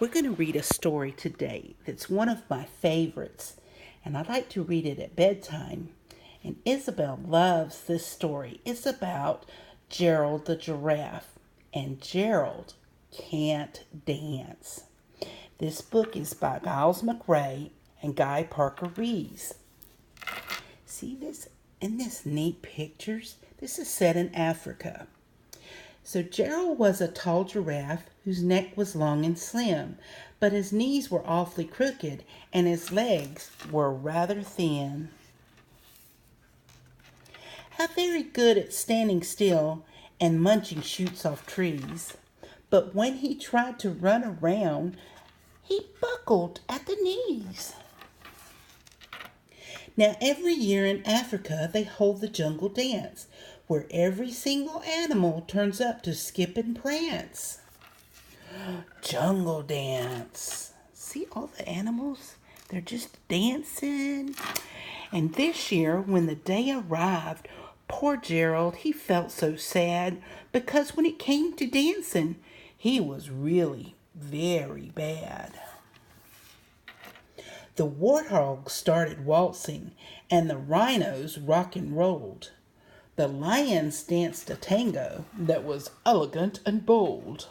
We're going to read a story today that's one of my favorites, and I like to read it at bedtime. And Isabel loves this story. It's about Gerald the giraffe, and Gerald can't dance. This book is by Giles McRae and Guy Parker Reeves. See this in this neat pictures? This is set in Africa. So Gerald was a tall giraffe whose neck was long and slim, but his knees were awfully crooked and his legs were rather thin. How very good at standing still and munching shoots off trees. But when he tried to run around, he buckled at the knees. Now, every year in Africa, they hold the jungle dance, where every single animal turns up to skip and prance. Jungle dance. See all the animals? They're just dancing. And this year, when the day arrived, poor Gerald, he felt so sad because when it came to dancing, he was really very bad. The warthogs started waltzing, and the rhinos rock and rolled. The lions danced a tango that was elegant and bold.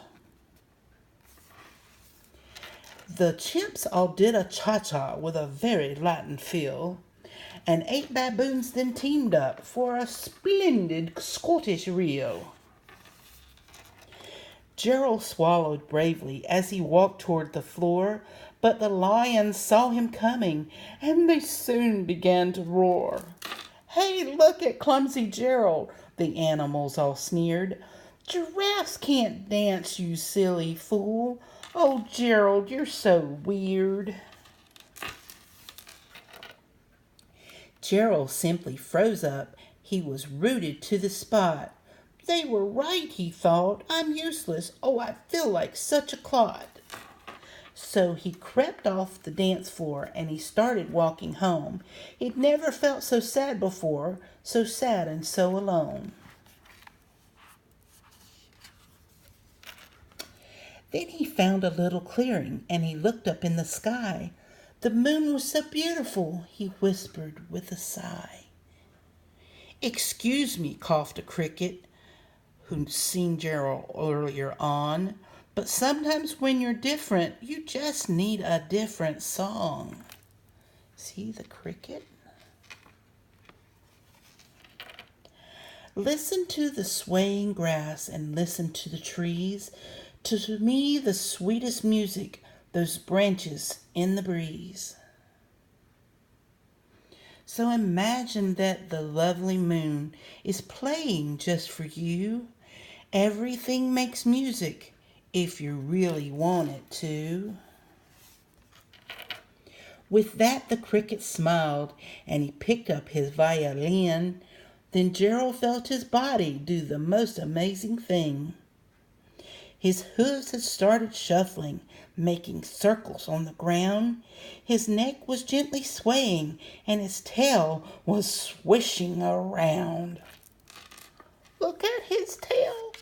The chimps all did a cha-cha with a very Latin feel, and 8 baboons then teamed up for a splendid Scottish reel. Gerald swallowed bravely as he walked toward the floor, but the lions saw him coming, and they soon began to roar. "Hey, look at clumsy Gerald," the animals all sneered. "Giraffes can't dance, you silly fool. Oh, Gerald, you're so weird." Gerald simply froze up. He was rooted to the spot. They were right, he thought. I'm useless. Oh, I feel like such a clod. So he crept off the dance floor and he started walking home. He'd never felt so sad before, so sad and so alone. Then he found a little clearing and he looked up in the sky. The moon was so beautiful, he whispered with a sigh. "Excuse me," coughed a cricket who'd seen Gerald earlier on, "but sometimes when you're different, you just need a different song." See the cricket? Listen to the swaying grass and listen to the trees. To me, the sweetest music, those branches in the breeze. So imagine that the lovely moon is playing just for you. Everything makes music if you really want it to. With that, the cricket smiled and he picked up his violin. Then Gerald felt his body do the most amazing thing. His hooves had started shuffling, making circles on the ground. His neck was gently swaying, and his tail was swishing around. Look at his tail.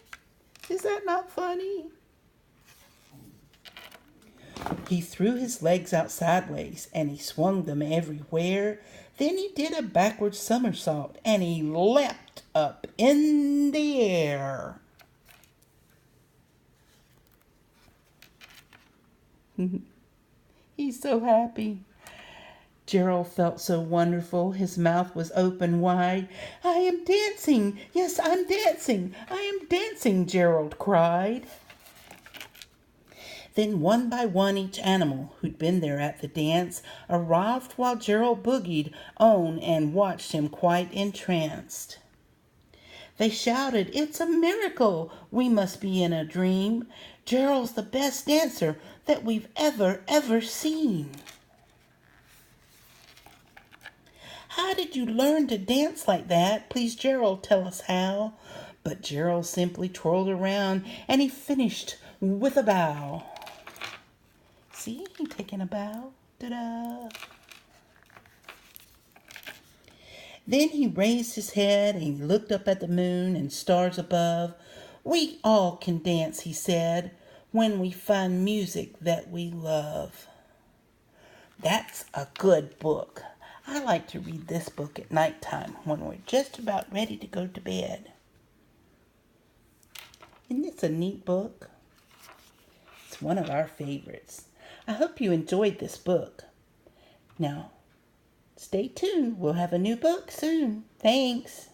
Is that not funny? He threw his legs out sideways, and he swung them everywhere. Then he did a backward somersault, and he leapt up in the air. He's so happy. Gerald felt so wonderful. His mouth was open wide. "I am dancing. Yes, I'm dancing. I am dancing," Gerald cried. Then one by one each animal who'd been there at the dance arrived while Gerald boogied on and watched him quite entranced. They shouted, "It's a miracle! We must be in a dream. Gerald's the best dancer that we've ever seen." "How did you learn to dance like that? Please, Gerald, tell us how." But Gerald simply twirled around and he finished with a bow. See, he taking a bow. Ta-da! Then he raised his head and he looked up at the moon and stars above. "We all can dance," he said. when we find music that we love. That's a good book. I like to read this book at nighttime when we're just about ready to go to bed. Isn't this a neat book? It's one of our favorites. I hope you enjoyed this book. Now, stay tuned. We'll have a new book soon. Thanks.